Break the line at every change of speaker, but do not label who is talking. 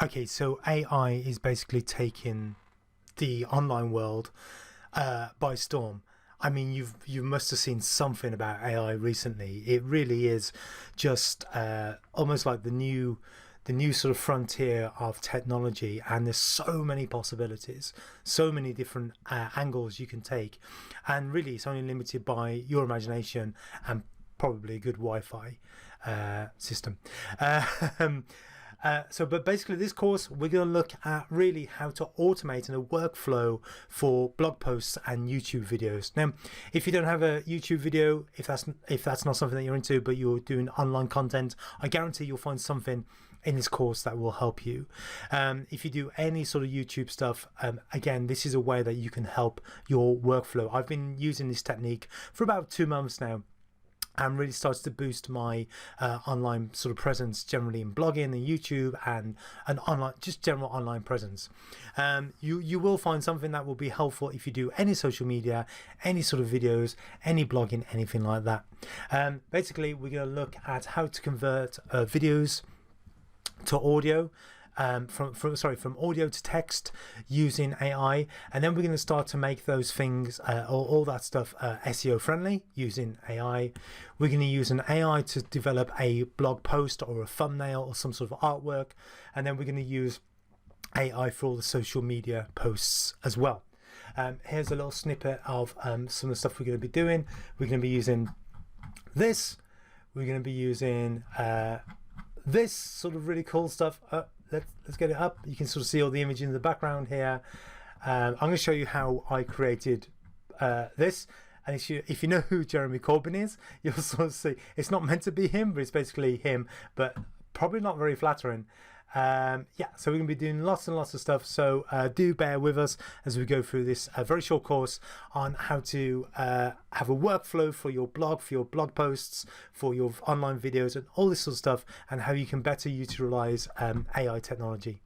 Okay, so AI is basically taking the online world by storm. I mean, you must have seen something about AI recently. It really is just almost like the new sort of frontier of technology, and there's so many possibilities, so many different angles you can take, and really it's only limited by your imagination and probably a good Wi-Fi system. Um, but basically, this course we're going to look at really how to automate in a workflow for blog posts and YouTube videos. Now, if you don't have a YouTube video, if that's not something that you're into, but you're doing online content, I guarantee you'll find something in this course that will help you. If you do any sort of YouTube stuff, again, this is a way that you can help your workflow. I've been using this technique for about 2 months now, and really starts to boost my online sort of presence generally in blogging and YouTube and online, just general online presence. You will find something that will be helpful if you do any social media, any sort of videos, any blogging, anything like that. Basically, we're going to look at how to convert videos to audio. From audio to text using AI, and then we're going to start to make those things, all that stuff, SEO friendly using AI. We're going to use an AI to develop a blog post or a thumbnail or some sort of artwork, and then we're going to use AI for all the social media posts as well. Here's a little snippet of some of the stuff we're going to be doing. We're going to be using this. We're going to be using this sort of really cool stuff. Let's get it up. You can sort of see all the images in the background here. I'm going to show you how I created this. And if you know who Jeremy Corbyn is, you'll sort of see it's not meant to be him, but it's basically him, but probably not very flattering. Yeah, so we're going to be doing lots and lots of stuff. So do bear with us as we go through this very short course on how to have a workflow for your blog posts, for your online videos, and all this sort of stuff, and how you can better utilize AI technology.